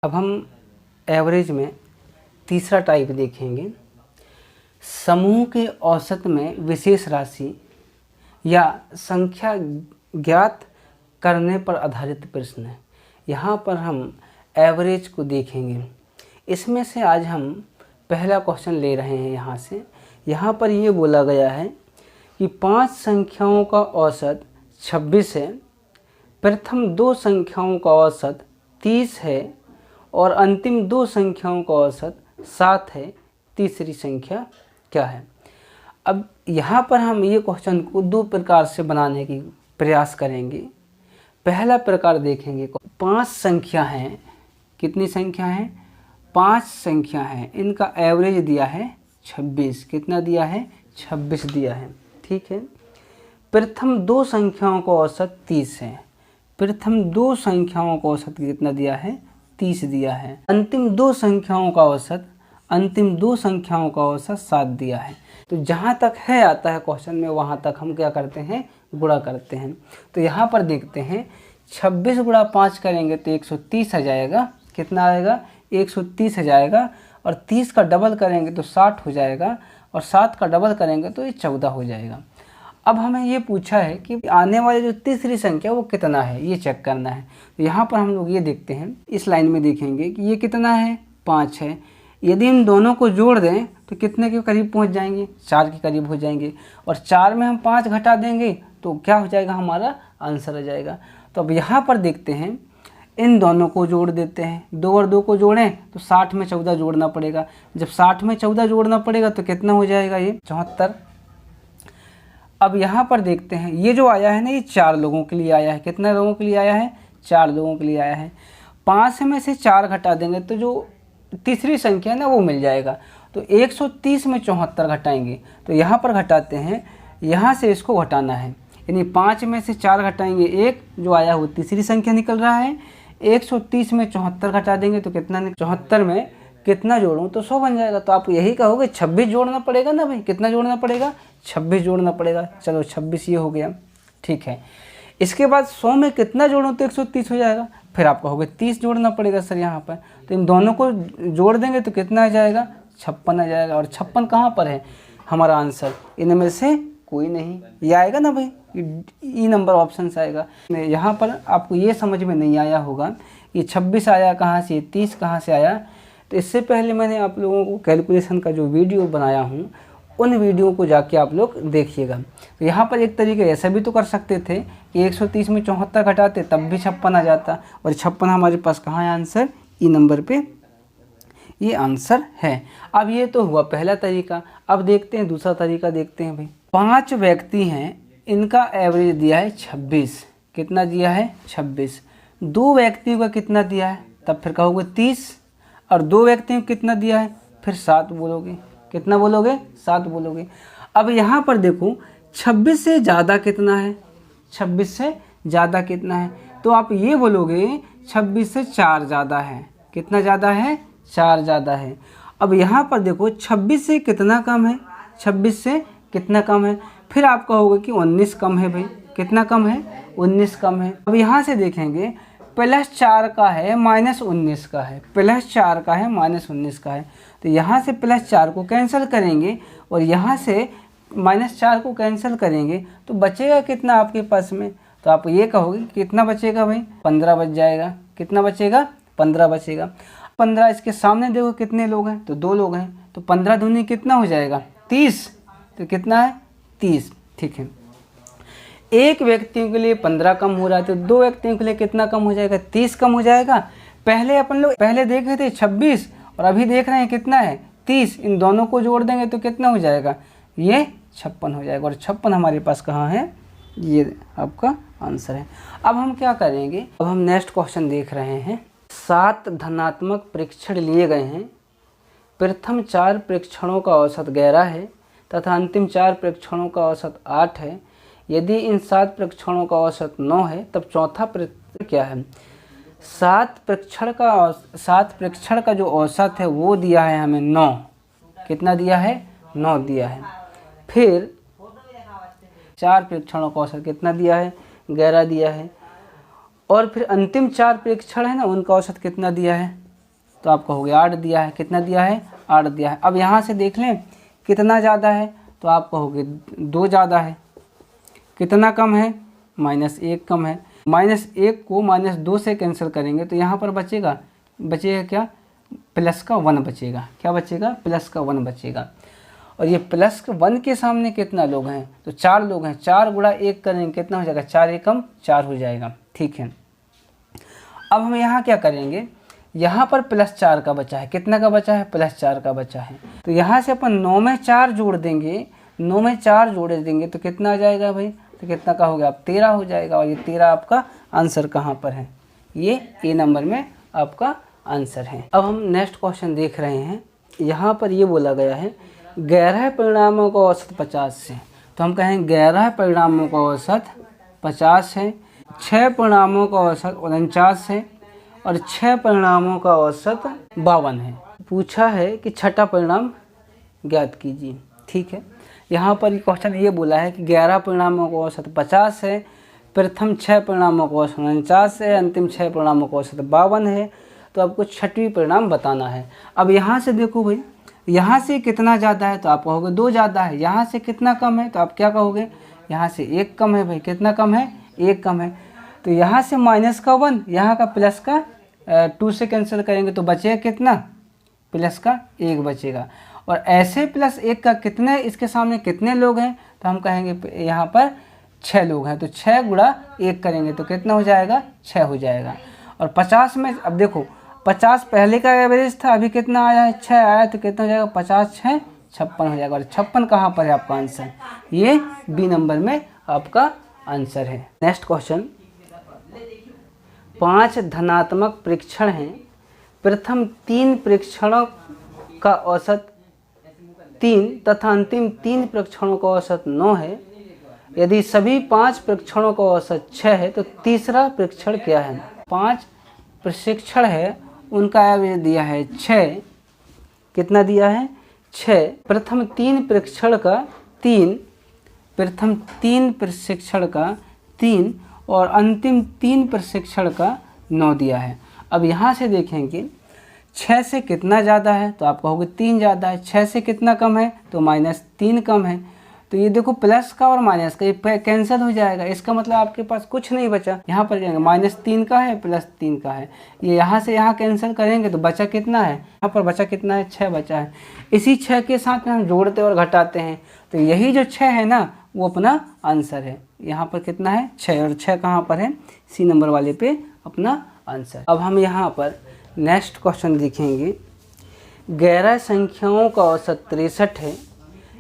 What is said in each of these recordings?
अब हम एवरेज में तीसरा टाइप देखेंगे। समूह के औसत में विशेष राशि या संख्या ज्ञात करने पर आधारित प्रश्न है। यहाँ पर हम एवरेज को देखेंगे। इसमें से आज हम पहला क्वेश्चन ले रहे हैं। यहाँ पर ये बोला गया है कि 5 संख्याओं का औसत 26 है, प्रथम 2 संख्याओं का औसत 30 है और अंतिम 2 संख्याओं का औसत 7 है। तीसरी संख्या क्या है? अब यहाँ पर हम ये क्वेश्चन को 2 प्रकार से बनाने की प्रयास करेंगे। पहला प्रकार देखेंगे, 5 संख्या हैं। कितनी संख्या हैं? 5 संख्या हैं। इनका एवरेज दिया है 26। कितना दिया है? 26 दिया है। ठीक है। प्रथम 2 संख्याओं का औसत 30 है। प्रथम 2 संख्याओं का औसत कितना दिया है? 30 दिया है। अंतिम 2 संख्याओं का औसत 7 दिया है। तो जहाँ तक है आता है क्वेश्चन में, वहाँ तक हम क्या करते हैं? गुणा करते हैं। तो यहाँ पर देखते हैं, 26 गुणा 5 करेंगे तो 130 आ जाएगा। कितना आएगा? 130 आ जाएगा। और 30 का डबल करेंगे तो 60 हो जाएगा। और 7 का डबल करेंगे तो ये 14 हो जाएगा। अब हमें ये पूछा है कि आने वाली जो तीसरी संख्या वो कितना है, ये चेक करना है। तो यहाँ पर हम लोग ये देखते हैं, इस लाइन में देखेंगे कि ये कितना है? 5 है। यदि इन दोनों को जोड़ दें तो कितने के करीब पहुँच जाएंगे? 4 के करीब हो जाएंगे। और 4 में हम 5 घटा देंगे तो क्या हो जाएगा? हमारा आंसर आ जाएगा। तो अब यहाँ पर देखते हैं, इन दोनों को जोड़ देते हैं। 2 और 2 को जोड़ें तो 60 में 14 जोड़ना पड़ेगा। जब 60 में 14 जोड़ना पड़ेगा तो कितना हो जाएगा? ये 74। अब यहाँ पर देखते हैं, ये जो आया है ना, ये 4 लोगों के लिए आया है। कितने लोगों के लिए आया है? 4 लोगों के लिए आया है। 5 में से 4 घटा देंगे तो जो तीसरी संख्या है ना वो मिल जाएगा। तो 130 में 74 घटाएंगे। तो यहाँ पर घटाते हैं, यहाँ से इसको घटाना है, यानी 5 में से 4 घटाएंगे, 1 जो आया वो तीसरी संख्या निकल रहा है। 130 में 74 घटा देंगे तो कितना? 74 में कितना जोड़ूं तो 100 बन जाएगा। तो आप यही कहोगे 26 जोड़ना पड़ेगा ना भाई। कितना जोड़ना पड़ेगा? 26 जोड़ना पड़ेगा। चलो 26 ये हो गया। ठीक है। इसके बाद 100 में कितना जोड़ूं तो 130 हो जाएगा। फिर आप कहोगे 30 जोड़ना पड़ेगा सर यहाँ पर। तो इन दोनों को जोड़ देंगे तो कितना आ जाएगा? 56 आ जाएगा। और 56 कहाँ पर है हमारा आंसर? इनमें से कोई नहीं। ये आएगा ना भाई, ई नंबर ऑप्शन से आएगा। यहाँ पर आपको ये समझ में नहीं आया होगा ये 26 आया कहाँ से, 30 कहाँ से आया। तो इससे पहले मैंने आप लोगों को कैलकुलेशन का जो वीडियो बनाया हूँ, उन वीडियो को जाके आप लोग देखिएगा। तो यहाँ पर एक तरीके ऐसा भी तो कर सकते थे कि 130 में 74 घटाते तब भी 56 आ जाता। और 56 हमारे पास कहाँ है आंसर? ई नंबर पे ये आंसर है। अब ये तो हुआ पहला तरीका। अब देखते हैं दूसरा तरीका। देखते हैं भाई, 5 व्यक्ति हैं, इनका एवरेज दिया है 26। कितना दिया है? 26। 2 व्यक्तियों का कितना दिया है? तब फिर कहोगे 30। और 2 व्यक्तियों को कितना दिया है? फिर 7 बोलोगे। कितना बोलोगे? 7 बोलोगे। अब यहाँ पर देखो, 26 से ज़्यादा कितना है? 26 से ज़्यादा कितना है? तो आप ये बोलोगे 26 से 4 ज़्यादा है। कितना ज़्यादा है? 4 ज़्यादा है। अब यहाँ पर देखो, 26 से कितना कम है? 26 से कितना कम है? फिर आप कहोगे कि 19 कम है भाई। कितना कम है? 19 कम है। अब यहाँ से देखेंगे, +4 का है -19 का है, +4 का है -19 का है। तो यहाँ से +4 को कैंसिल करेंगे और यहाँ से -4 को कैंसिल करेंगे तो बचेगा कितना आपके पास में? तो आप ये कहोगे कितना बचेगा भाई? 15 बच जाएगा। कितना बचेगा? 15 बचेगा। 15 इसके सामने देखो कितने लोग हैं? तो 2 लोग हैं। तो 15 दूनी कितना हो जाएगा? 30। तो कितना है? 30। ठीक है। एक व्यक्तियों के लिए 15 कम हो रहा है तो 2 व्यक्तियों के लिए कितना कम हो जाएगा? 30 कम हो जाएगा। पहले अपन लोग देख रहे थे 26 और अभी देख रहे हैं कितना है? 30। इन दोनों को जोड़ देंगे तो कितना हो जाएगा? ये 56 हो जाएगा। और 56 हमारे पास कहाँ है? ये आपका आंसर है। अब हम क्या करेंगे? अब हम नेक्स्ट क्वेश्चन देख रहे हैं। 7 धनात्मक परीक्षण लिए गए हैं। प्रथम 4 परीक्षणों का औसत 11 है तथा अंतिम 4 परीक्षणों का औसत 8 है। यदि इन 7 परीक्षणों का औसत 9 है तब चौथा परीक्षण क्या है? 7 परीक्षण का जो औसत है वो दिया है हमें 9। कितना दिया है? 9 दिया है। फिर 4 परीक्षणों का औसत कितना दिया है? 11 दिया है। और फिर अंतिम 4 परीक्षण है ना, उनका औसत कितना दिया है? तो आप कहोगे 8 दिया है। कितना दिया है? 8 दिया है। अब यहाँ से देख लें कितना ज़्यादा है, तो आप कहोगे 2 ज़्यादा है। कितना कम है? -1 कम है। -1 को -2 से कैंसिल करेंगे तो यहाँ पर बचेगा क्या? प्लस का 1 बचेगा। क्या बचेगा? प्लस का 1 बचेगा। और ये प्लस के 1 के सामने कितना लोग हैं? तो 4 लोग हैं। 4 गुणा 1 करेंगे कितना हो जाएगा? 4 एकम 4 हो जाएगा। ठीक है, अब हम यहाँ क्या करेंगे? यहाँ पर +4 का बचा है। कितना का बचा है? +4 का बचा है। तो यहाँ से अपन 9 में 4 जोड़ देंगे। 9 में 4 जोड़ देंगे तो कितना आ जाएगा भाई? तो कितना का हो गया? अब 13 हो जाएगा। और ये 13 आपका आंसर कहाँ पर है? ये ए नंबर में आपका आंसर है। अब हम नेक्स्ट क्वेश्चन देख रहे हैं। यहाँ पर ये बोला गया है 11 परिणामों का औसत 50 से। तो हम कहें 11 परिणामों का औसत 50 है, 6 परिणामों का औसत 49 है और 6 परिणामों का औसत 52 है। पूछा है कि छठा परिणाम ज्ञात कीजिए। ठीक है, यहाँ पर क्वेश्चन ये बोला है कि 11 परिणामों का औसत 50 है, प्रथम 6 परिणामों का औसत 49 है, अंतिम 6 परिणामों का औसत 52 है। तो आपको छठवीं परिणाम बताना है। अब यहाँ से देखो भाई, यहाँ से कितना ज़्यादा है? तो आप कहोगे 2 ज़्यादा है। यहाँ से कितना कम है? तो आप क्या कहोगे? यहाँ से 1 कम है भाई। कितना कम है? 1 कम है। तो यहाँ से -1, यहाँ का प्लस का 2 से कैंसिल करेंगे तो बचेगा कितना? प्लस का 1 बचेगा। और ऐसे +1 का कितने, इसके सामने कितने लोग हैं? तो हम कहेंगे यहाँ पर 6 लोग हैं। तो 6 गुणा 1 करेंगे तो कितना हो जाएगा? 6 हो जाएगा। और 50 में अब देखो 50 पहले का एवरेज था, अभी कितना आया है? 6 आया। तो कितना हो जाएगा? 50 6 56 हो जाएगा। और 56 कहाँ पर है आपका आंसर? ये बी नंबर में आपका आंसर है। नेक्स्ट क्वेश्चन, 5 धनात्मक परीक्षण हैं। प्रथम 3 परीक्षणों का औसत 3 तथा अंतिम 3 परीक्षणों का औसत 9 है। यदि सभी 5 परीक्षणों का औसत 6 है तो तीसरा परीक्षण क्या है? 5 प्रशिक्षण है, उनका एवरेज दिया है 6। कितना दिया है? 6। प्रथम 3 परीक्षण का 3, प्रथम 3 प्रशिक्षण का 3 और अंतिम 3 प्रशिक्षण का 9 दिया है। अब यहाँ से देखेंगे 6 से कितना ज़्यादा है? तो आप कहोगे 3 ज़्यादा है। 6 से कितना कम है? तो -3 कम है। तो ये देखो प्लस का और माइनस का ये कैंसिल हो जाएगा। इसका मतलब आपके पास कुछ नहीं बचा। यहाँ पर जाएंगे -3 का है +3 का है, ये यहाँ से यहाँ कैंसिल करेंगे तो बचा कितना है? यहाँ पर बचा कितना है? 6 बचा है। इसी 6 के साथ हम जोड़ते और घटाते हैं तो यही जो 6 है ना वो अपना आंसर है। यहाँ पर कितना है? 6। और 6 कहाँ पर है? सी नंबर वाले पे अपना आंसर। अब हम यहाँ पर नेक्स्ट क्वेश्चन देखेंगे। 11 संख्याओं का औसत 63 है।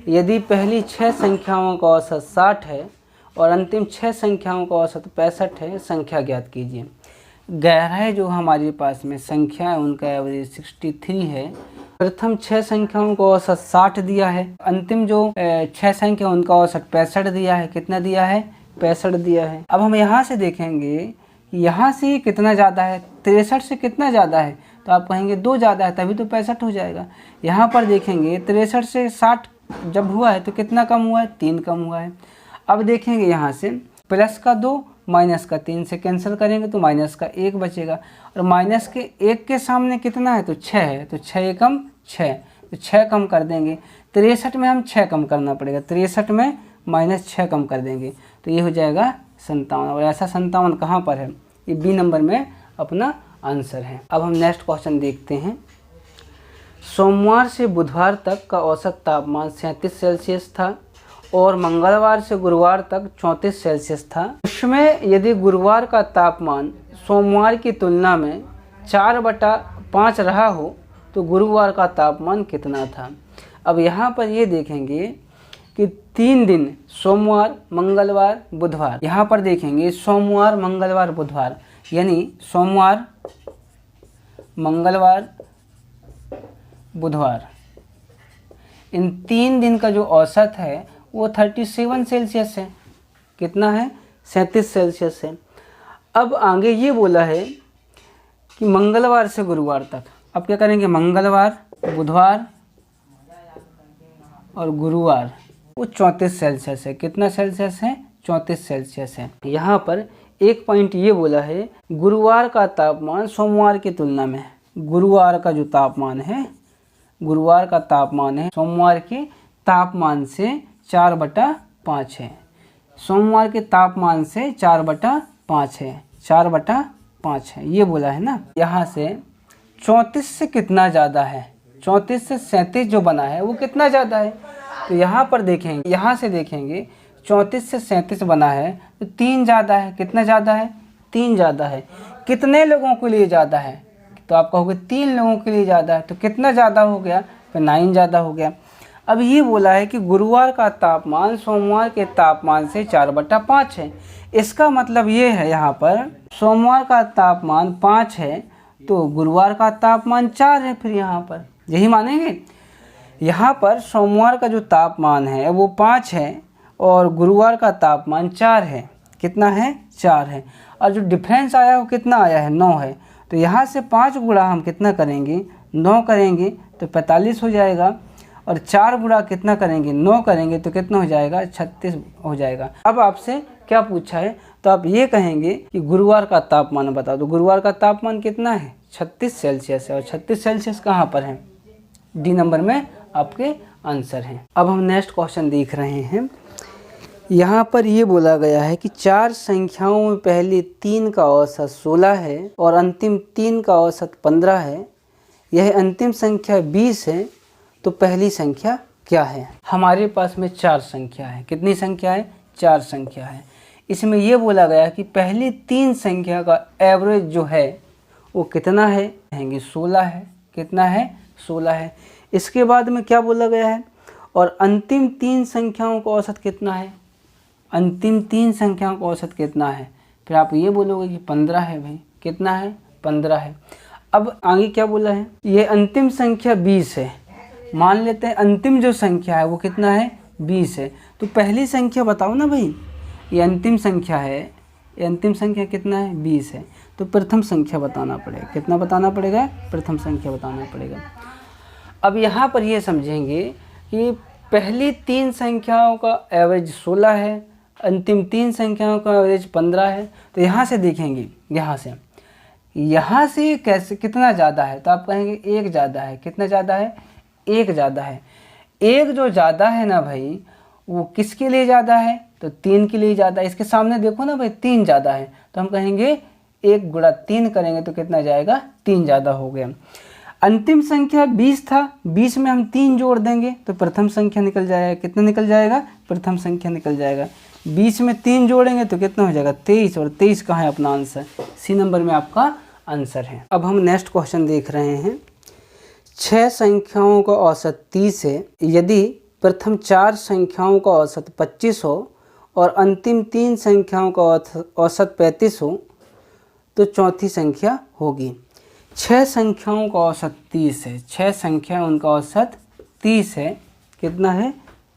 यदि पहली 6 संख्याओं का औसत 60 है और अंतिम 6 संख्याओं का औसत 65 है, संख्या ज्ञात कीजिए। 11 जो हमारे पास में संख्या है उनका एवरेज 63 है। प्रथम 6 संख्याओं का औसत 60 दिया है, अंतिम जो 6 संख्या उनका औसत 65 दिया है। कितना दिया है? 65 दिया है। अब हम यहाँ से देखेंगे यहाँ से कितना ज़्यादा है? 63 से कितना ज़्यादा है? तो आप कहेंगे 2 ज़्यादा है, तभी तो 65 हो जाएगा। यहाँ पर देखेंगे 63 से 60 जब हुआ है तो कितना कम हुआ है? 3 कम हुआ है। अब देखेंगे यहाँ से प्लस का 2 माइनस का 3 से कैंसिल करेंगे तो माइनस का 1 बचेगा। और माइनस के 1 के सामने कितना है? तो 6 है। तो 6 एकम 6, तो 6 कम कर देंगे। 63 में हम 6 कम करना पड़ेगा। 63 में -6 कम कर देंगे तो ये हो जाएगा 57। और ऐसा 57 कहाँ पर है? ये बी नंबर में अपना आंसर है। अब हम नेक्स्ट क्वेश्चन देखते हैं। सोमवार से बुधवार तक का औसत तापमान 37 सेल्सियस था और मंगलवार से गुरुवार तक 34 सेल्सियस था। उसमें यदि गुरुवार का तापमान सोमवार की तुलना में 4/5 रहा हो तो गुरुवार का तापमान कितना था? अब यहाँ पर ये देखेंगे कि 3 दिन सोमवार, मंगलवार, बुधवार, यहाँ पर देखेंगे सोमवार, मंगलवार, बुधवार, यानी सोमवार, मंगलवार, बुधवार, इन 3 दिन का जो औसत है वो 37 सेल्सियस है। कितना है? 37 सेल्सियस है। अब आगे ये बोला है कि मंगलवार से गुरुवार तक। अब क्या करेंगे? मंगलवार, बुधवार और गुरुवार वो 34 सेल्सियस है। कितना सेल्सियस है? 34 सेल्सियस है। यहाँ पर एक पॉइंट ये बोला है गुरुवार का तापमान सोमवार की तुलना में, गुरुवार का जो तापमान है, गुरुवार का तापमान है सोमवार के तापमान से 4/5 है। सोमवार के तापमान से 4/5 है, 4/5 है, ये बोला है ना। यहाँ से 34 से कितना ज़्यादा है, 34 से 37 जो बना है वो कितना ज़्यादा है। तो यहाँ पर देखेंगे, यहाँ से देखेंगे 34 से 37 बना है तो 3 ज़्यादा है। कितना ज़्यादा है, 3 ज़्यादा है। कितने लोगों के लिए ज़्यादा है, तो आप कहोगे 3 लोगों के लिए ज़्यादा है। तो कितना ज़्यादा हो गया, तो 9 ज़्यादा हो गया। अब ये बोला है कि गुरुवार का तापमान सोमवार के तापमान से 4/5 है। इसका मतलब ये है, यहाँ पर सोमवार का तापमान 5 है तो गुरुवार का तापमान 4 है। फिर यहाँ पर यही मानेंगे। यहाँ पर सोमवार का जो तापमान है वो 5 है और गुरुवार का तापमान 4 है। कितना है, 4 है। और जो डिफरेंस आया वो कितना आया है, 9 है। तो यहाँ से 5 गुणा हम कितना करेंगे, 9 करेंगे तो 45 हो जाएगा। और 4 गुणा कितना करेंगे, 9 करेंगे तो कितना हो जाएगा, 36 हो जाएगा। अब आपसे क्या पूछा है, तो आप ये कहेंगे कि गुरुवार का तापमान बता दो। गुरुवार का तापमान कितना है, 36 सेल्सियस है। और 36 सेल्सियस कहाँ पर है, डी नंबर में आपके आंसर हैं। अब हम नेक्स्ट क्वेश्चन देख रहे हैं। यहाँ पर ये बोला गया है कि 4 संख्याओं में पहली 3 का औसत 16 है और अंतिम 3 का औसत 15 है। यह अंतिम संख्या 20 है, तो पहली संख्या क्या है। हमारे पास में 4 संख्या है। कितनी संख्या है, 4 संख्या है। इसमें ये बोला गया कि पहली 3 संख्या का एवरेज जो है वो कितना है, कहेंगे 16 है। कितना है, 16 है। इसके बाद में क्या बोला गया है, और अंतिम 3 संख्याओं का औसत कितना है। अंतिम 3 संख्याओं का औसत कितना है, फिर आप ये बोलोगे कि 15 है। भाई कितना है, 15 है। अब आगे क्या बोला है, ये अंतिम संख्या 20 है। मान लेते हैं अंतिम जो संख्या है वो कितना है, 20 है। तो पहली संख्या बताओ ना भाई, ये अंतिम संख्या है, ये अंतिम संख्या कितना है, 20 है। तो प्रथम संख्या बताना पड़ेगा। कितना बताना पड़ेगा, प्रथम संख्या बताना पड़ेगा। अब यहाँ पर ये समझेंगे कि पहली 3 संख्याओं का एवरेज 16 है, अंतिम 3 संख्याओं का एवरेज 15 है। तो यहाँ से देखेंगे, यहाँ से कैसे कितना ज़्यादा है, तो आप कहेंगे 1 ज़्यादा है। कितना ज़्यादा है, 1 ज़्यादा है। 1 जो ज़्यादा है ना भाई, वो किसके लिए ज़्यादा है, तो 3 के लिए ज़्यादा है। इसके सामने देखो ना भाई, 3 ज़्यादा है, तो हम कहेंगे 1 गुणा 3 करेंगे तो कितना जाएगा, 3 ज़्यादा हो गया। अंतिम संख्या 20 था, 20 में हम 3 जोड़ देंगे तो प्रथम संख्या निकल जाएगा। कितना निकल जाएगा, प्रथम संख्या निकल जाएगा। 20 में 3 जोड़ेंगे तो कितना हो जाएगा, 23। और 23 कहाँ है अपना आंसर, सी नंबर में आपका आंसर है। अब हम नेक्स्ट क्वेश्चन देख रहे हैं। 6 संख्याओं का औसत 30 है। यदि प्रथम 4 संख्याओं का औसत 25 हो और अंतिम 3 संख्याओं का औसत 35 हो तो चौथी संख्या होगी। 6 संख्याओं का औसत 30 है। 6 संख्या उनका औसत 30 है। कितना है,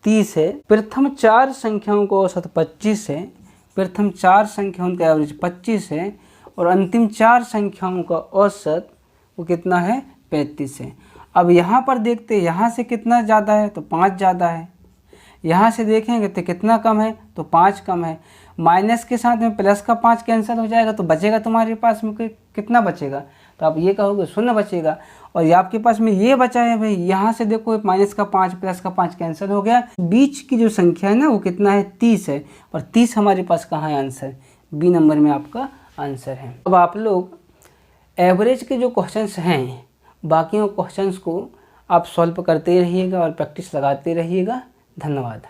30 है। प्रथम 4 संख्याओं का औसत 25 है। प्रथम 4 संख्या उनका एवरेज 25 है और अंतिम 4 संख्याओं का औसत वो कितना है, 35 है। अब यहाँ पर देखते हैं, यहाँ से कितना ज़्यादा है, तो 5 ज़्यादा है। यहाँ से देखेंगे तो कितना कम है, तो 5 कम है। माइनस के साथ में प्लस का 5 कैंसिल हो जाएगा तो बचेगा तुम्हारे पास में कितना बचेगा, तो आप ये कहोगे 0 बचेगा। और ये आपके पास में ये बचा है भाई, यहाँ से देखो माइनस का 5 प्लस का 5 कैंसिल हो गया। बीच की जो संख्या है ना वो कितना है, 30 है। और 30 हमारे पास कहाँ है आंसर, बी नंबर में आपका आंसर है। अब आप लोग एवरेज के जो क्वेश्चंस हैं, बाकी क्वेश्चंस को आप सॉल्व करते रहिएगा और प्रैक्टिस लगाते रहिएगा। धन्यवाद।